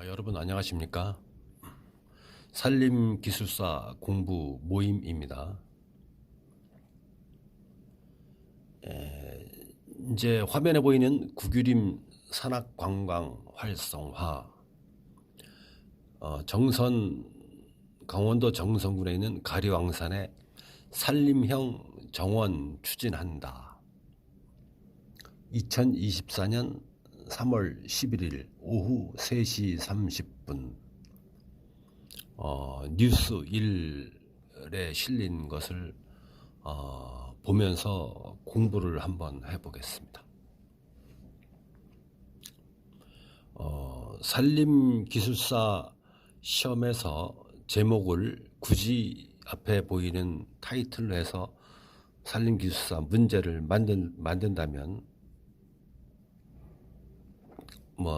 여러분 안녕하십니까? 산림기술사 공부 모임입니다. 이제 화면에 보이는 구규림 산악관광 활성화, 강원도 정선군에 있는 가리왕산에 산림형 정원 추진한다. 2024년 3월 11일 오후 3시 30분 뉴스 1에 실린 것을 보면서 공부를 한번 해보겠습니다. 산림기술사 시험에서 제목을 굳이 앞에 보이는 타이틀로 해서 산림기술사 문제를 만든다면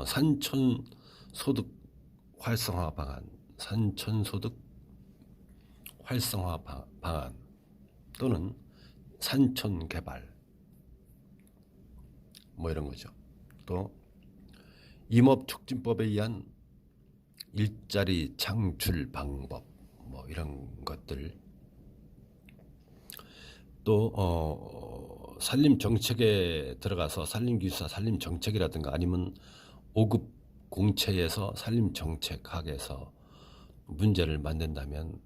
산촌소득 활성화 방안 또는 산촌 개발 이런 거죠. 또 임업촉진법에 의한 일자리 창출 방법 이런 것들, 또 산림 정책에 들어가서 산림기술사 산림 정책이라든가 아니면 5급 공채에서 산림정책학에서 문제를 만든다면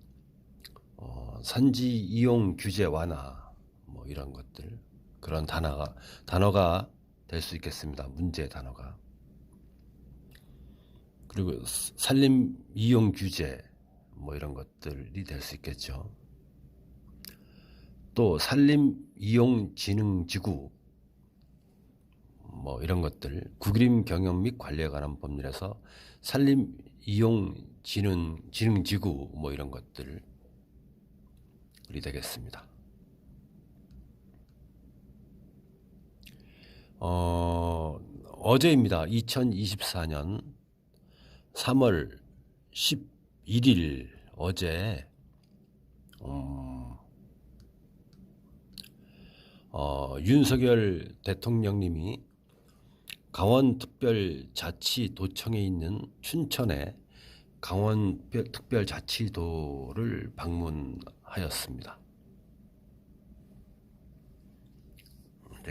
산지 이용 규제 완화 이런 것들, 그런 단어가 될 수 있겠습니다. 문제 단어가. 그리고 산림 이용 규제 이런 것들이 될 수 있겠죠. 또 산림 이용 진흥지구 이런 것들, 구규림 경영 및 관리에 관한 법률에서 산림 이용 진흥지구 이런 것들이 되겠습니다. 어제입니다. 2024년 3월 11일 어제 윤석열 대통령님이 강원특별자치도청에 있는 춘천의 강원특별자치도를 방문하였습니다.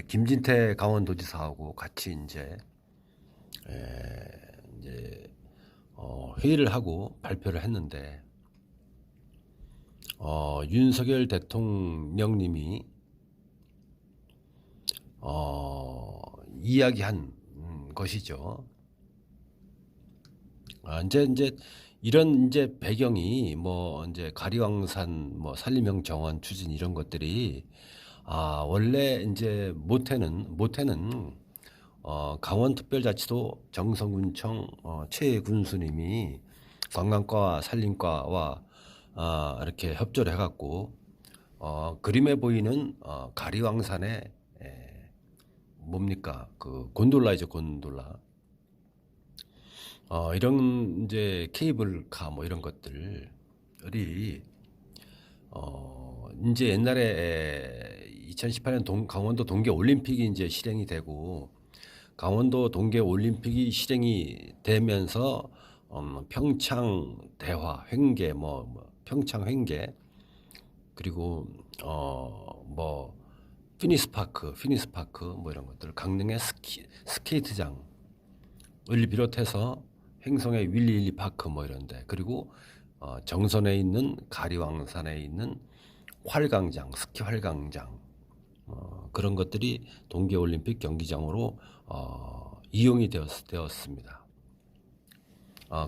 김진태 강원도지사하고 같이 회의를 하고 발표를 했는데, 윤석열 대통령님이 이야기한 것이죠. 이런 배경이 가리왕산 산림형 정원 추진 이런 것들이 원래 모태는 강원특별자치도 정선군청 최군수님이 관광과 산림과와 이렇게 협조를 해갖고 그림에 보이는 가리왕산에 그 곤돌라이죠, 곤돌라. 이런 케이블카 이런 것들이 옛날에 2018년 강원도 동계 올림픽이 실행이 되고, 강원도 동계 올림픽이 실행이 되면서 평창 대화 횡계 평창 횡계, 그리고 피니스파크 이런 것들, 강릉의 스케이트장을 비롯해서 행성의 윌리윌리 파크 이런데, 그리고 정선에 있는 가리왕산에 있는 활강장, 스키 활강장, 그런 것들이 동계올림픽 경기장으로 이용이 되었습니다.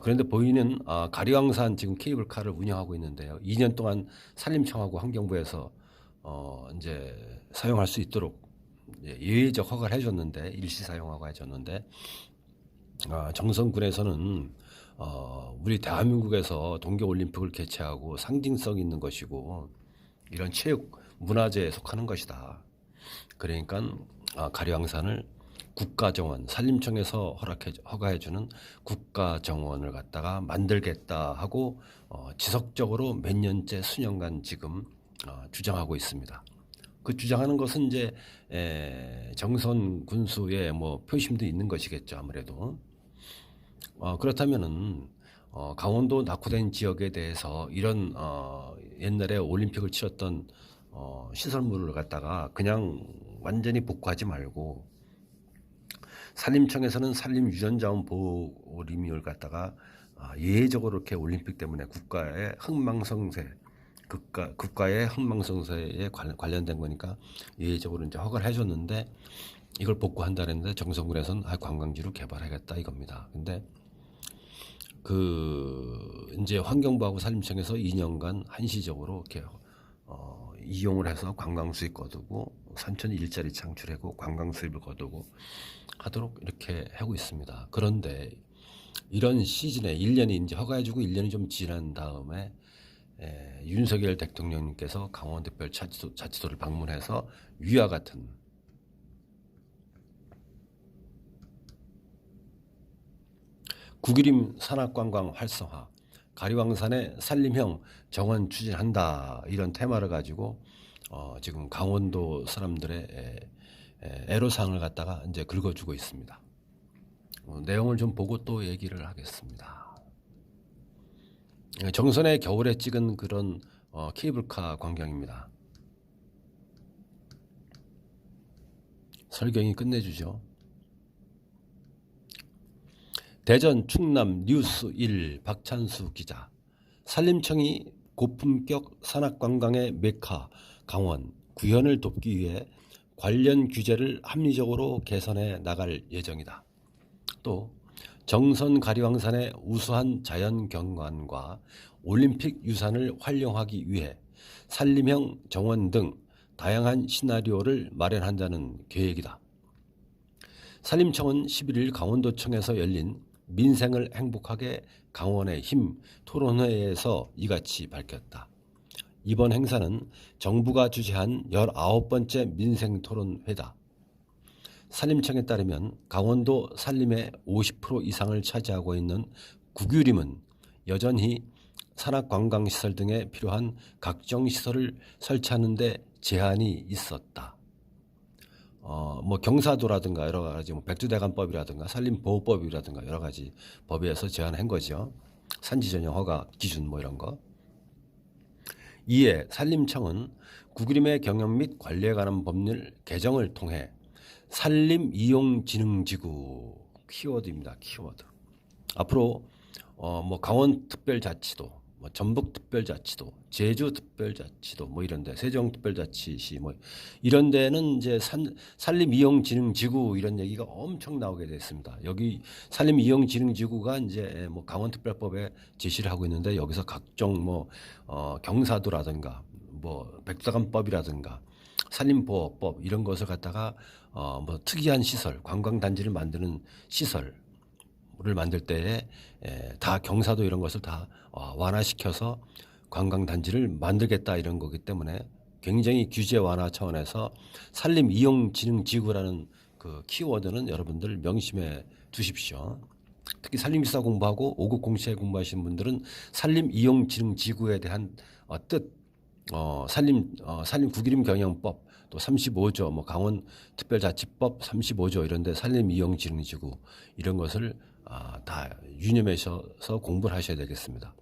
그런데 보이는 가리왕산 지금 케이블카를 운영하고 있는데요. 2년 동안 산림청하고 환경부에서 사용할 수 있도록 예외적 허가를 해줬는데, 일시 사용하고 해줬는데, 정선군에서는 우리 대한민국에서 동계올림픽을 개최하고 상징성 있는 것이고 이런 체육 문화재에 속하는 것이다. 그러니까 가리왕산을 국가정원, 산림청에서 허가해주는 국가정원을 갖다가 만들겠다 하고 지속적으로 몇 년째 수년간 지금 주장하고 있습니다. 그 주장하는 것은 정선 군수의 표심도 있는 것이겠죠, 아무래도. 그렇다면은 강원도 낙후된 지역에 대해서 이런 옛날에 올림픽을 치렀던 시설물을 갖다가 그냥 완전히 복구하지 말고 산림청에서는 산림유전자원보호림을 갖다가 예외적으로 이렇게 올림픽 때문에 국가의 흥망성쇠에 관련된 거니까 예외적으로 이제 허가를 해줬는데 이걸 복구한다는데 정성군에서는 관광지로 개발하겠다 이겁니다. 근데 이제 환경부하고 산림청에서 2년간 한시적으로 이렇게 이용을 해서 관광 수입 거두고 산촌 일자리 창출하고 관광 수입을 거두고 하도록 이렇게 하고 있습니다. 그런데 이런 시즌에 1년이 이제 허가해주고 1년이 좀 지난 다음에 윤석열 대통령님께서 강원특별자치도를 방문해서 위와 같은 구기림 산악관광 활성화, 가리왕산의 산림형 정원 추진한다 이런 테마를 가지고 지금 강원도 사람들의 애로사항을 갖다가 이제 긁어주고 있습니다. 내용을 좀 보고 또 얘기를 하겠습니다. 정선의 겨울에 찍은 그런 케이블카 광경입니다. 설경이 끝내주죠. 대전 충남 뉴스 1 박찬수 기자. 산림청이 고품격 산악관광의 메카 강원 구현을 돕기 위해 관련 규제를 합리적으로 개선해 나갈 예정이다. 또 정선 가리왕산의 우수한 자연경관과 올림픽 유산을 활용하기 위해 산림형 정원 등 다양한 시나리오를 마련한다는 계획이다. 산림청은 11일 강원도청에서 열린 민생을 행복하게 강원의 힘 토론회에서 이같이 밝혔다. 이번 행사는 정부가 주재한 19번째 민생토론회다. 산림청에 따르면 강원도 산림의 50% 이상을 차지하고 있는 구규림은 여전히 산악관광시설 등에 필요한 각종 시설을 설치하는 데 제한이 있었다. 경사도라든가 여러 가지 백두대간법이라든가 산림보호법이라든가 여러 가지 법에서 제한한 거죠. 산지 전용 허가 기준 이런 거. 이에 산림청은 구기림의 경영 및 관리에 관한 법률 개정을 통해 산림이용진흥지구 키워드입니다. 키워드. 앞으로 강원특별자치도, 전북특별자치도, 제주특별자치도 이런데 세종특별자치시 이런 데는 이제 산림이용진흥지구 이런 얘기가 엄청 나오게 됐습니다. 여기 산림이용진흥지구가 이제 강원특별법에 제시를 하고 있는데 여기서 각종 경사도라든가 백두대간법이라든가 산림보호법 이런 것을 갖다가 특이한 시설, 관광단지를 만드는 시설을 만들 때에 다 경사도 이런 것을 다 완화시켜서 관광단지를 만들겠다 이런 거기 때문에 굉장히 규제 완화 차원에서 산림이용진흥지구라는 그 키워드는 여러분들 명심해 두십시오. 특히 산림시사 공부하고 5급 공시에 공부하시는 분들은 산림이용진흥지구에 대한 뜻, 산림 구기림 경영법 또 35조 강원특별자치법 35조 이런데 산림이용진흥지구 이런 것을 다 유념하셔서 공부를 하셔야 되겠습니다.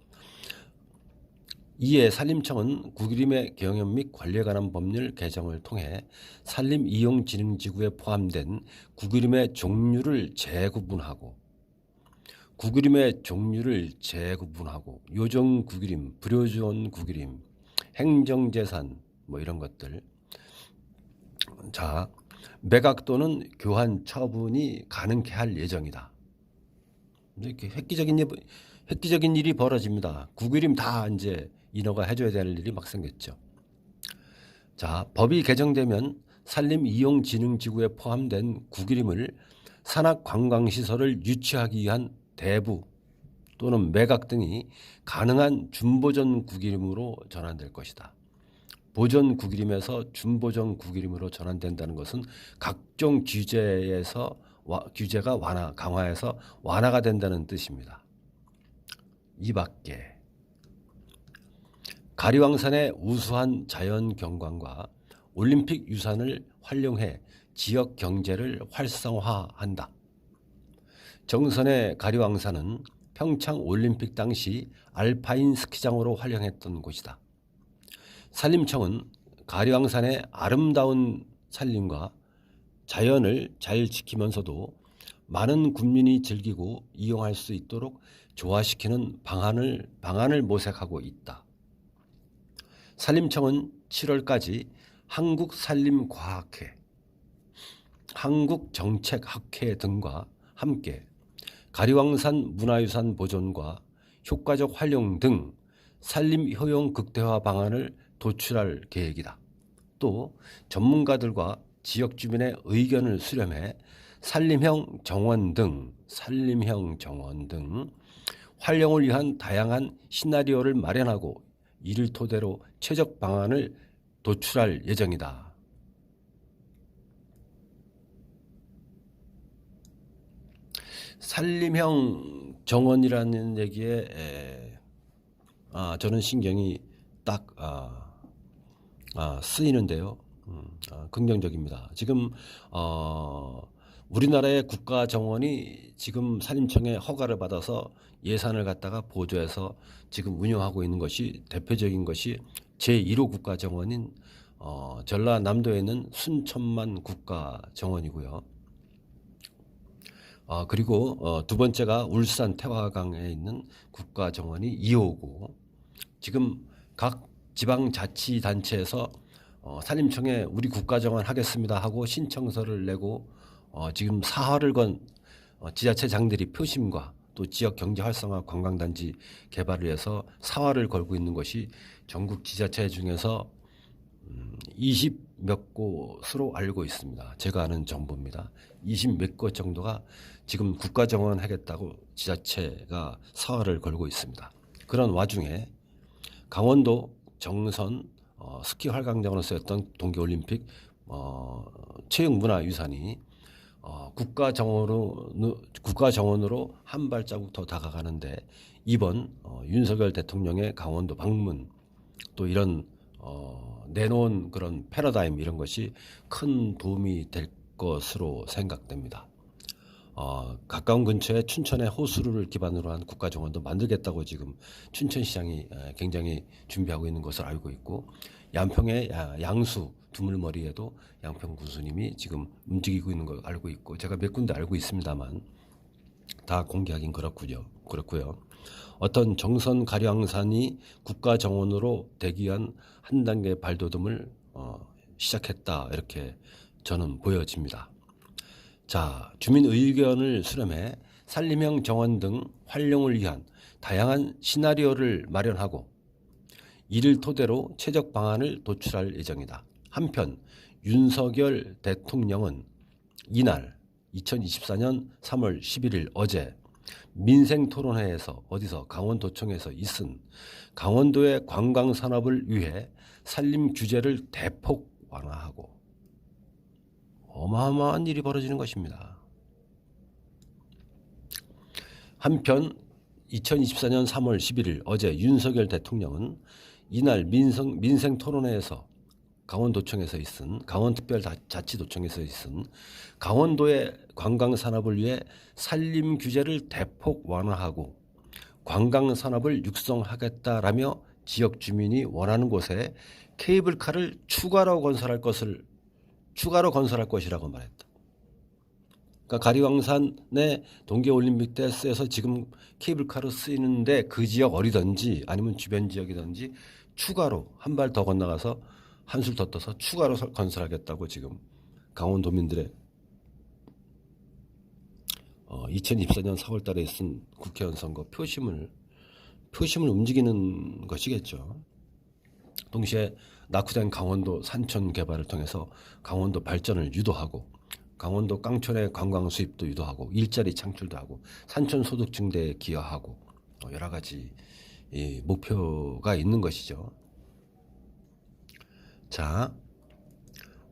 이에 산림청은 구기림의 경영 및 관리에 관한 법률 개정을 통해 산림이용진흥지구에 포함된 구기림의 종류를 재구분하고 요정구기림, 불효지원구기림, 행정재산 이런 것들. 자, 매각 또는 교환 처분이 가능케 할 예정이다. 이렇게 획기적인 일이 벌어집니다. 구기림 다 이제 인허가 해줘야 될 일이 막 생겼죠. 자, 법이 개정되면 산림이용진흥지구에 포함된 구기림을 산악관광시설을 유치하기 위한 대부 또는 매각 등이 가능한 준보전 구기림으로 전환될 것이다. 보전 구기림에서 준보전 구기림으로 전환된다는 것은 각종 규제가 강화해서 완화가 된다는 뜻입니다. 이 밖에 가리왕산의 우수한 자연 경관과 올림픽 유산을 활용해 지역 경제를 활성화한다. 정선의 가리왕산은 평창 올림픽 당시 알파인 스키장으로 활용했던 곳이다. 산림청은 가리왕산의 아름다운 산림과 자연을 잘 지키면서도 많은 국민이 즐기고 이용할 수 있도록 조화시키는 방안을 모색하고 있다. 산림청은 7월까지 한국산림과학회, 한국정책학회 등과 함께 가리왕산 문화유산 보존과 효과적 활용 등 산림 효용 극대화 방안을 도출할 계획이다. 또 전문가들과 지역 주민의 의견을 수렴해 산림형 정원 등 활용을 위한 다양한 시나리오를 마련하고 이를 토대로 최적 방안을 도출할 예정이다. 산림형 정원이라는 얘기에 저는 신경이 딱 쓰이는데요. 긍정적입니다. 지금 우리나라의 국가 정원이 지금 산림청에 허가를 받아서 예산을 갖다가 보조해서 지금 운영하고 있는 것이 대표적인 것이 제1호 국가 정원인 전라남도에 있는 순천만 국가 정원이고요. 그리고 두 번째가 울산 태화강에 있는 국가 정원이 2호고, 지금 각 지방자치단체에서 산림청에 우리 국가정원 하겠습니다 하고 신청서를 내고 지금 사활을 건 지자체장들이 표심과 또 지역 경제 활성화 관광단지 개발을 위해서 사활을 걸고 있는 것이 전국 지자체 중에서 20 몇 곳으로 알고 있습니다. 제가 아는 정보입니다. 20 몇 곳 정도가 지금 국가정원 하겠다고 지자체가 사활을 걸고 있습니다. 그런 와중에 강원도 정선 스키 활강장으로 쓰였던 동계올림픽 체육문화유산이 국가정원으로 한 발자국 더 다가가는데, 이번 윤석열 대통령의 강원도 방문, 또 이런 내놓은 그런 패러다임, 이런 것이 큰 도움이 될 것으로 생각됩니다. 가까운 근처에 춘천의 호수를 기반으로 한 국가정원도 만들겠다고 지금 춘천시장이 굉장히 준비하고 있는 것을 알고 있고, 양평의 양수 두물머리에도 양평 군수님이 지금 움직이고 있는 걸 알고 있고, 제가 몇 군데 알고 있습니다만 다 공개하긴 그렇고요. 어떤 정선 가리왕산이 국가정원으로 되기 위한 한 단계 발돋움을 시작했다, 이렇게 저는 보여집니다. 자, 주민 의견을 수렴해 산림형 정원 등 활용을 위한 다양한 시나리오를 마련하고 이를 토대로 최적 방안을 도출할 예정이다. 한편 윤석열 대통령은 이날 2024년 3월 11일 어제 민생토론회에서 강원도청에서 있은 강원도의 관광산업을 위해 산림 규제를 대폭 완화하고, 어마어마한 일이 벌어지는 것입니다. 한편 2024년 3월 11일 어제 윤석열 대통령은 이날 민생토론회에서 강원도청에서 있은 강원특별자치도청에서 있은 강원도의 관광산업을 위해 산림 규제를 대폭 완화하고 관광산업을 육성하겠다라며 지역 주민이 원하는 곳에 케이블카를 추가로 건설할 것이라고 말했다. 그러니까 가리왕산의 동계올림픽 때 쓰여서 지금 케이블카로 쓰이는데 그 지역 어디든지 아니면 주변 지역이든지 추가로 한 발 더 건너가서 한술 더 떠서 추가로 건설하겠다고 지금 강원도민들의 2024년 4월 달에 쓴 국회의원 선거 표심을 움직이는 것이겠죠. 동시에 낙후된 강원도 산천 개발을 통해서 강원도 발전을 유도하고, 강원도 깡촌의 관광 수입도 유도하고, 일자리 창출도 하고, 산천 소득 증대에 기여하고, 여러 가지 목표가 있는 것이죠. 자,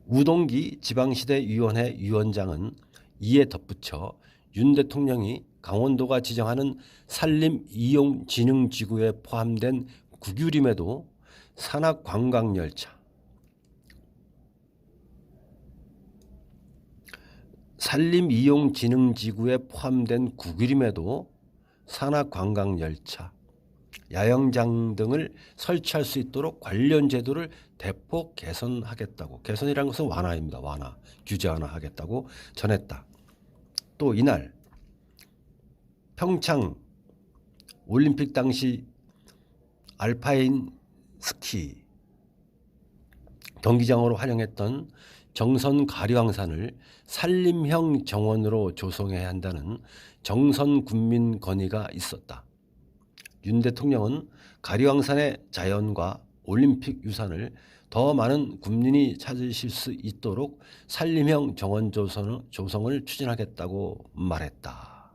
우동기 지방시대위원회 위원장은 이에 덧붙여 윤 대통령이 강원도가 지정하는 산림이용진흥지구에 포함된 국유림에도 산악관광열차, 산림이용진흥지구에 포함된 구기림에도 산악관광열차, 야영장 등을 설치할 수 있도록 관련 제도를 대폭 개선하겠다고, 개선이라는 것은 완화입니다. 완화, 규제 완화하겠다고 전했다. 또 이날 평창 올림픽 당시 알파인 스키 경기장으로 활용했던 정선 가리왕산을 산림형 정원으로 조성해야 한다는 정선 군민 건의가 있었다. 윤 대통령은 가리왕산의 자연과 올림픽 유산을 더 많은 국민이 찾으실 수 있도록 산림형 정원 조성을 추진하겠다고 말했다.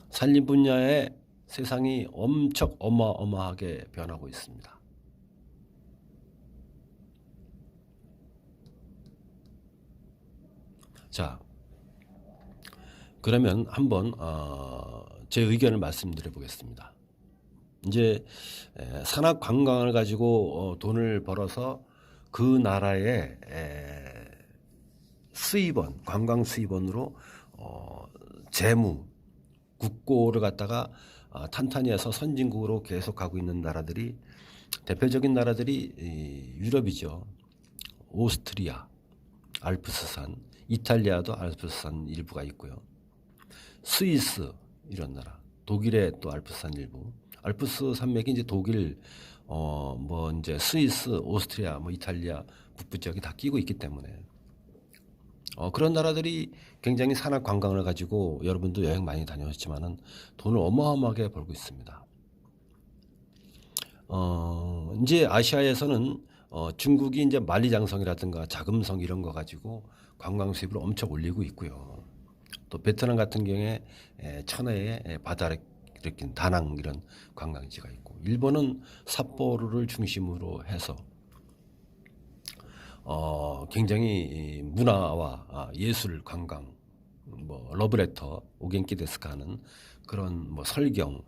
산림 분야의 세상이 엄청 어마어마하게 변하고 있습니다. 자, 그러면 한번 제 의견을 말씀드려 보겠습니다. 이제 산악 관광을 가지고 돈을 벌어서 그 나라의 수입원, 관광 수입원으로 재무, 국고를 갖다가 탄탄히 해서 선진국으로 계속 가고 있는 나라들이, 대표적인 나라들이 유럽이죠. 오스트리아, 알프스산, 이탈리아도 알프스산 일부가 있고요. 스위스 이런 나라, 독일의 또 알프스산 일부, 알프스 산맥이 이제 독일, 뭐 이제 스위스, 오스트리아, 뭐 이탈리아 북부 지역이 다 끼고 있기 때문에 그런 나라들이 굉장히 산악 관광을 가지고, 여러분도 여행 많이 다녀오셨지만은 돈을 어마어마하게 벌고 있습니다. 이제 아시아에서는 중국이 이제 만리장성이라든가 자금성 이런 거 가지고 관광 수입을 엄청 올리고 있고요. 또 베트남 같은 경우에 천혜의 바다를 일으킨 다낭 이런 관광지가 있고, 일본은 삿포로를 중심으로 해서 굉장히 문화와 예술 관광, 뭐 러브레터, 오겐키 데스까 하는 그런 뭐 설경,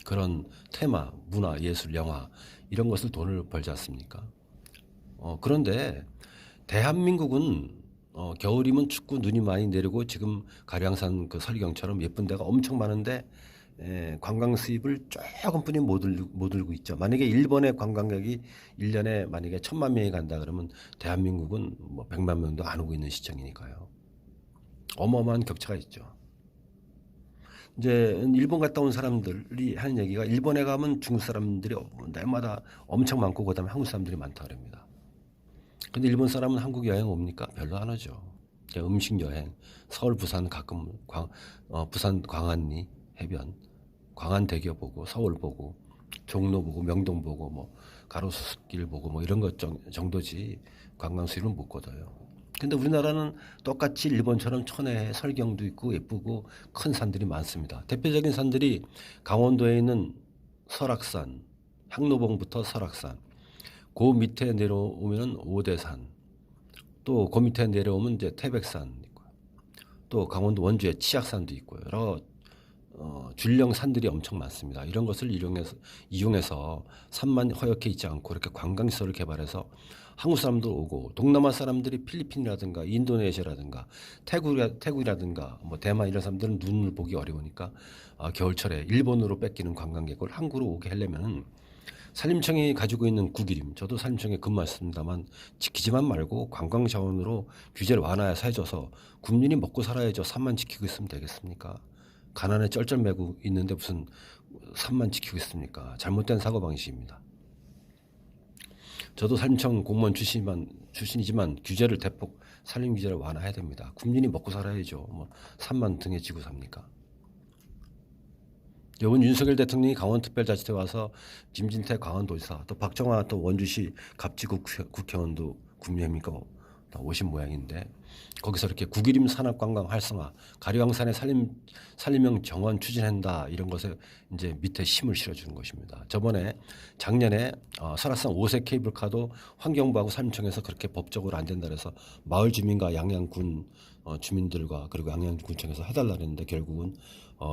그런 테마, 문화, 예술, 영화 이런 것을 돈을 벌지 않습니까? 그런데 대한민국은 겨울이면 춥고 눈이 많이 내리고 지금 가량산 그 설경처럼 예쁜 데가 엄청 많은데 관광 수입을 조금뿐이 못 들고 있죠. 만약에 일본의 관광객이 1년에 만약에 1,000만 명이 간다 그러면 대한민국은 뭐 100만 명도 안 오고 있는 시점이니까요. 어마어마한 격차가 있죠. 이제 일본 갔다 온 사람들이 하는 얘기가, 일본에 가면 중국 사람들이 날마다 엄청 많고 그다음에 한국 사람들이 많다 그럽니다. 근데 일본 사람은 한국 여행 옵니까? 별로 안 오죠. 그냥 음식 여행, 서울, 부산 가끔 부산 광안리 해변, 광안대교 보고, 서울 보고, 종로 보고, 명동 보고, 뭐 가로수길 보고, 뭐 이런 것 정도지 관광 수입은 못 거둬요. 근데 우리나라는 똑같이 일본처럼 천혜에 설경도 있고 예쁘고 큰 산들이 많습니다. 대표적인 산들이 강원도에 있는 설악산, 향로봉부터 설악산, 그 밑에 내려오면 오대산, 또 그 밑에 내려오면 이제 태백산 있고, 또 강원도 원주에 치악산도 있고요. 여러 줄령 산들이 엄청 많습니다. 이런 것을 이용해서 산만 허옇게 있지 않고 이렇게 관광시설을 개발해서 한국 사람도 오고, 동남아 사람들이 필리핀이라든가 인도네시아라든가 태국이라든가 뭐 대만 이런 사람들은 눈을 보기 어려우니까 겨울철에 일본으로 뺏기는 관광객을 한국으로 오게 하려면은 산림청이 가지고 있는 구기림, 저도 산림청에 근무했습니다만 지키지만 말고 관광 자원으로 규제를 완화해서 해줘서 국민이 먹고 살아야죠. 산만 지키고 있으면 되겠습니까? 가난에 쩔쩔매고 있는데 무슨 산만 지키고 있습니까? 잘못된 사고방식입니다. 저도 산림청 공무원 출신이지만 규제를 대폭, 산림 규제를 완화해야 됩니다. 국민이 먹고 살아야죠. 뭐 산만 등에 지고 삽니까? 이번 윤석열 대통령이 강원특별자치도에 와서 김진태 강원도지사, 또 박정화 또 원주시 갑지구 국회의원도 국무회의니까 다 오신 모양인데, 거기서 이렇게 구기림 산업관광 활성화, 가리왕산의 산림형 정원 추진한다 이런 것에 이제 밑에 힘을 실어주는 것입니다. 작년에 설악산 5세 케이블카도 환경부하고 산림청에서 그렇게 법적으로 안 된다 그래서 마을 주민과 양양군 주민들과 그리고 양양군청에서 해달라 했는데, 결국은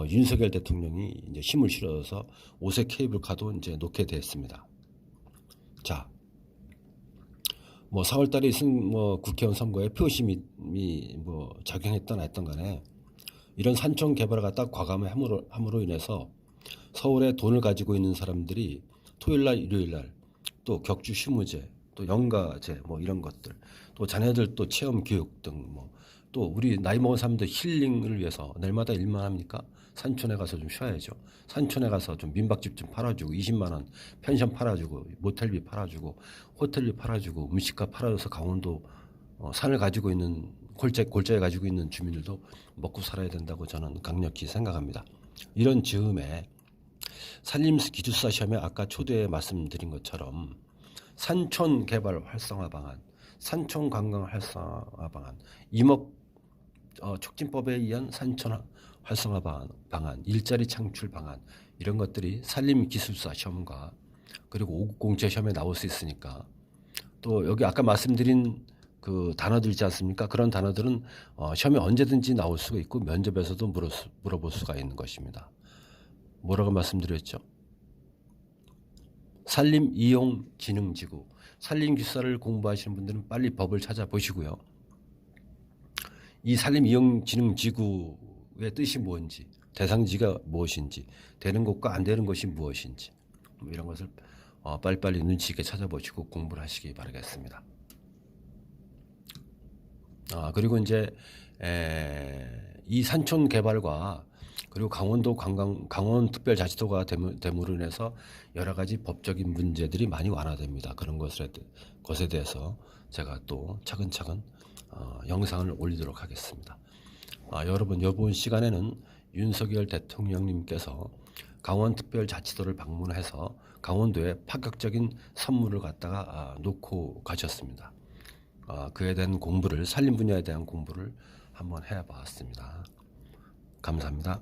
윤석열 대통령이 이제 힘을 실어서 5세 케이블카도 이제 놓게 됐습니다. 자, 뭐 4월 달에 있은 뭐 국회의원 선거에 표심이 뭐 작용했던 안 했던 간에 이런 산촌 개발을 갖다 과감히 함으로 인해서 서울에 돈을 가지고 있는 사람들이 토요일 날 일요일 날 또 격주 휴무제 또 연가제 뭐 이런 것들 또 자녀들 또 체험 교육 등 뭐 또 우리 나이 먹은 사람들 힐링을 위해서 내일마다 일만 합니까? 산촌에 가서 좀 쉬어야죠. 산촌에 가서 좀 민박집 좀 팔아주고 20만 원 펜션 팔아주고 모텔비 팔아주고 호텔비 팔아주고 음식값 팔아줘서 강원도 산을 가지고 있는 골짜기 가지고 있는 주민들도 먹고 살아야 된다고 저는 강력히 생각합니다. 이런 즈음에 산림기술사 시험에 아까 초대에 말씀드린 것처럼 산촌 개발 활성화 방안, 산촌 관광 활성화 방안, 임업 촉진법에 의한 산촌 활성화 방안, 일자리 창출 방안 이런 것들이 산림기술사 시험과 그리고 5급 공채 시험에 나올 수 있으니까 또 여기 아까 말씀드린 그 단어들 있지 않습니까? 그런 단어들은 시험에 언제든지 나올 수가 있고 면접에서도 물어볼 수가 있는 것입니다. 뭐라고 말씀드렸죠? 산림이용진흥지구 산림기술사를 공부하시는 분들은 빨리 법을 찾아보시고요. 이 산림이용진흥지구의 뜻이 뭔지 대상지가 무엇인지 되는 것과 안 되는 것이 무엇인지 뭐 이런 것을 빨리빨리 눈치 있게 찾아보시고 공부를 하시기 바라겠습니다. 그리고 이제 이 산촌 개발과 그리고 강원특별자치도가 됨으로 인해서 여러 가지 법적인 문제들이 많이 완화됩니다. 그런 것에 대해서 제가 또 차근차근 영상을 올리도록 하겠습니다. 여러분 이번 시간에는 윤석열 대통령님께서 강원특별자치도를 방문해서 강원도에 파격적인 선물을 갖다가 놓고 가셨습니다. 그에 대한 공부를 산림 분야에 대한 공부를 한번 해봤습니다. 감사합니다.